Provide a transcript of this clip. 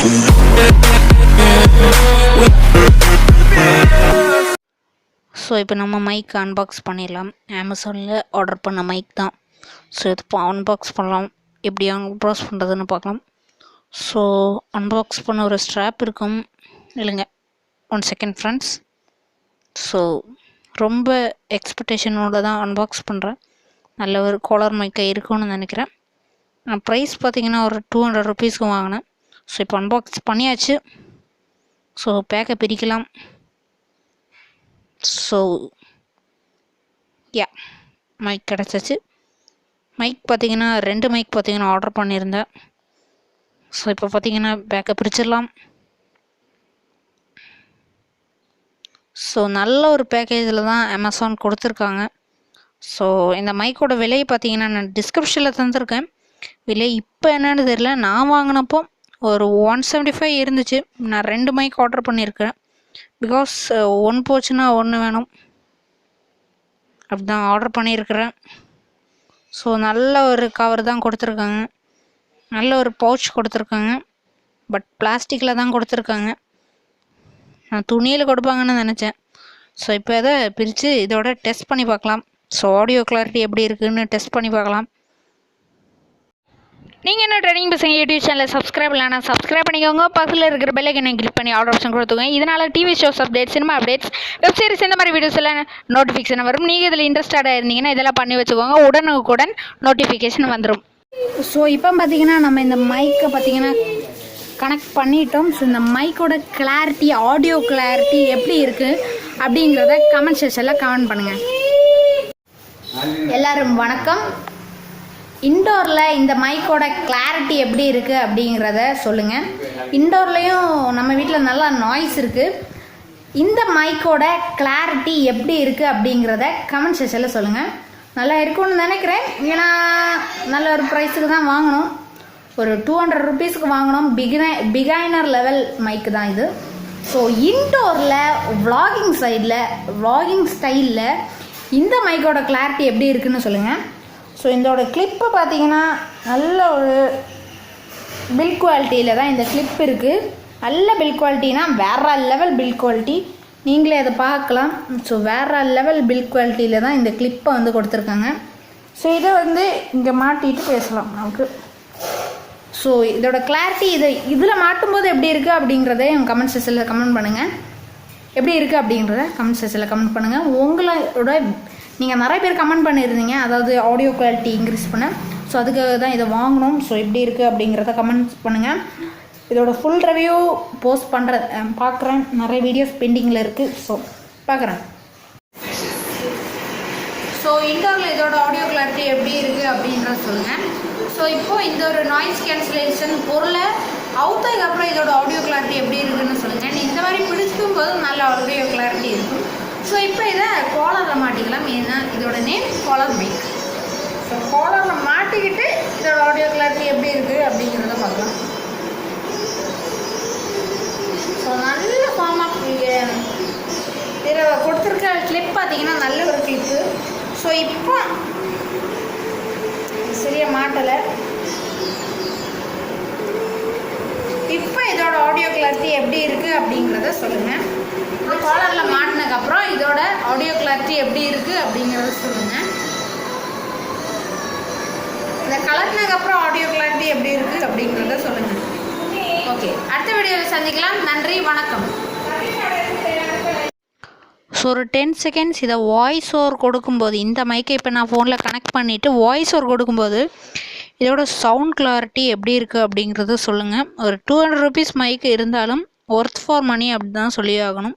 So இப்போ நம்ம mic unbox பண்ணிடலாம். அமேசானில் ஆர்டர் பண்ண மைக் தான். ஸோ இது இப்போ அன்பாக்ஸ் பண்ணலாம். எப்படி அன்பாக்ஸ் பண்ணுறதுன்னு பார்க்கலாம். ஸோ அன்பாக்ஸ் பண்ண ஒரு ஸ்ட்ராப் இருக்கும் இல்லைங்க. 1 செகண்ட் ஃப்ரெண்ட்ஸ். ஸோ ரொம்ப எக்ஸ்பெக்டேஷனோடு தான் அன்பாக்ஸ் பண்ணுறேன். நல்ல ஒரு காலர் மைக்காக இருக்கும்னு நினைக்கிறேன். நான் ப்ரைஸ் பார்த்தீங்கன்னா ஒரு 200 ருபீஸ்க்கு வாங்கினேன். ஸோ இப்போ அன்பாக்ஸ் பண்ணியாச்சு. ஸோ பேக்கை பிரிக்கலாம். ஸோ மைக் கிடச்சிச்சு. மைக் பார்த்தீங்கன்னா 2 மைக் பார்த்தீங்கன்னா ஆர்டர் பண்ணியிருந்தேன். ஸோ இப்போ பார்த்தீங்கன்னா பேக்கை பிரிச்சிடலாம். ஸோ நல்ல ஒரு பேக்கேஜில் தான் அமேசான் கொடுத்துருக்காங்க. ஸோ இந்த மைக்கோட விலையை பார்த்தீங்கன்னா நான் டிஸ்கிரிப்ஷனில் தந்திருக்கேன். விலை இப்போ என்னன்னு தெரியல. நான் வாங்கினப்போ ஒரு 175 இருந்துச்சு. நான் 2 மைக் ஆர்டர் பண்ணியிருக்கேன். பிகாஸ் 1 போச்சுன்னா 1 வேணும், அப்படி தான் ஆர்டர் பண்ணியிருக்கிறேன். ஸோ நல்ல ஒரு கவர் தான் கொடுத்துருக்காங்க. நல்ல ஒரு பவுச் கொடுத்துருக்காங்க. பட் பிளாஸ்டிக்கில் தான் கொடுத்துருக்காங்க. நான் துணியில் கொடுப்பாங்கன்னு நினச்சேன். ஸோ இப்போ இதை பிரித்து இதோட டெஸ்ட் பண்ணி பார்க்கலாம். ஸோ ஆடியோ கிளாரிட்டி எப்படி இருக்குதுன்னு டெஸ்ட் பண்ணி பார்க்கலாம். நீங்கள் என்ன ட்ரெயினிங் பசங்க யூடியூப் சேனலில் சப்ஸ்கிரைப் இல்லைனா சப்ஸ்கிரைப் பண்ணிக்கோங்க. பக்கத்தில் இருக்கிற பெல் ஐக்கனை கிளிக் பண்ணி ஆல் ஆப்ஷன் கொடுத்துக்கோங்க. இதனால் TV shows updates, cinema updates, web series இந்த மாதிரி வீடியோஸ் எல்லாம் நோட்டிஃபிகேஷன் வரும். நீங்கள் இதில் இன்ட்ரெஸ்டாக இருந்தீங்கன்னா இதெல்லாம் பண்ணி வச்சுக்கோங்க. உடனுக்குடன் நோட்டிஃபிகேஷன் வந்துடும். ஸோ இப்போ பார்த்தீங்கன்னா நம்ம இந்த மைக்கை பார்த்தீங்கன்னா கனெக்ட் பண்ணிட்டோம். ஸோ இந்த மைக்கோட கிளாரிட்டி, ஆடியோ கிளாரிட்டி எப்படி இருக்குது அப்படிங்கிறத கமெண்ட் செக்ஷனில் கமெண்ட் பண்ணுங்கள். எல்லாரும் வணக்கம். இன்டோரில் இந்த மைக்கோட கிளாரிட்டி எப்படி இருக்குது அப்படிங்கிறத சொல்லுங்கள். இன்டோர்லேயும் நம்ம வீட்டில் நல்லா நாய்ஸ் இருக்குது. இந்த மைக்கோட கிளாரிட்டி எப்படி இருக்குது அப்படிங்கிறத கமெண்ட் செக்ஷனில் சொல்லுங்கள். நல்லா இருக்கும்னு நினைக்கிறேன். ஏன்னா நல்ல ஒரு ப்ரைஸுக்கு தான் வாங்கணும். ஒரு 200 ருபீஸுக்கு வாங்கினோம். பிகைனர் லெவல் மைக்கு தான் இது. ஸோ இன்டோரில் vlogging ஸ்டைலில் இந்த மைக்கோட கிளாரிட்டி எப்படி இருக்குன்னு சொல்லுங்கள். ஸோ இதோட கிளிப்பு பார்த்தீங்கன்னா நல்ல ஒரு பில்ட் குவாலிட்டியில் தான் இந்த கிளிப் இருக்குது. நல்ல பில்ட் குவாலிட்டினா வேறு லெவல் பில்ட் குவாலிட்டி. நீங்களே அதை பார்க்கலாம். ஸோ வேறு லெவல் பில்ட் குவாலிட்டியில் தான் இந்த கிளிப்பை வந்து கொடுத்துருக்காங்க. ஸோ இதை வந்து இங்கே மாட்டிட்டு பேசலாம் நமக்கு. ஸோ இதோட கிளாரிட்டி இதில் மாட்டும்போது எப்படி இருக்குது அப்படிங்கிறத என் கமெண்ட் செக்ஷனில் கமெண்ட் பண்ணுங்கள். எப்படி இருக்குது அப்படிங்கிறத கமெண்ட் செக்ஷனில் கமெண்ட் பண்ணுங்கள். உங்களோட நீங்கள் நிறைய பேர் கமெண்ட் பண்ணியிருந்தீங்க, அதாவது ஆடியோ குவாலிட்டி இன்க்ரீஸ் பண்ண. ஸோ அதுக்காக தான் இதை வாங்கணும். ஸோ எப்படி இருக்குது அப்படிங்கிறத கமெண்ட் பண்ணுங்கள். இதோட ஃபுல் ரிவ்யூ போஸ்ட் பார்க்குறேன். நிறைய வீடியோஸ் பெண்டிங்கில் இருக்குது. ஸோ பார்க்குறேன். ஸோ இன்டோரில் இதோட ஆடியோ கிளாரிட்டி எப்படி இருக்குது அப்படின்றத சொல்லுங்கள். ஸோ இப்போது இந்த ஒரு நாய்ஸ் கேன்சலேஷன் பொருளை அவுத்ததுக்கு அப்புறம் இதோட ஆடியோ கிளாரிட்டி எப்படி இருக்குதுன்னு சொல்லுங்கள். நீ இந்த மாதிரி பிடிச்சிக்கும் போது நல்ல ஆடியோ கிளாரிட்டி இருக்கும். ஸோ இப்போ இதை காலரில் மாட்டிக்கலாம். ஏன்னா இதோட நேம் காலர் மைக். ஸோ காலரில் மாட்டிக்கிட்டு இதோட ஆடியோ கிளாரிட்டி எப்படி இருக்குது அப்படிங்கிறத பார்க்கலாம். ஸோ நல்ல ஃபார்ம் ஆஃப் இதில் கொடுத்துருக்க கிளிப் பார்த்தீங்கன்னா நல்ல ஒரு கிளிப்பு. ஸோ இப்போ சரியாக மாட்டலை. இப்போ இதோட ஆடியோ கிளாரிட்டி எப்படி இருக்குது அப்படிங்கிறத சொல்லுங்கள். இந்த காலரில் மாட்டினதுக்கப்புறம் இதோட ஆடியோ கிளாரிட்டி எப்படி இருக்குது அப்படிங்கிறத சொல்லுங்கள். இதை கலட்டினதுக்கப்புறம் ஆடியோ கிளாரிட்டி எப்படி இருக்குது அப்படிங்கிறத சொல்லுங்கள். ஓகே, அடுத்த வீடியோவில் சந்திக்கலாம். நன்றி, வணக்கம். ஸோ ஒரு 10 செகண்ட்ஸ் இதை வாய்ஸ் ஓவர் கொடுக்கும்போது, இந்த மைக்கை இப்போ நான் ஃபோனில் கனெக்ட் பண்ணிவிட்டு வாய்ஸ் ஓவர் கொடுக்கும்போது இதோட சவுண்ட் கிளாரிட்டி எப்படி இருக்குது அப்படிங்கிறத சொல்லுங்கள். ஒரு 200 ருபீஸ் மைக்கு இருந்தாலும் ஒர்த் ஃபார் மணி அப்படி தான் சொல்லி ஆகணும்.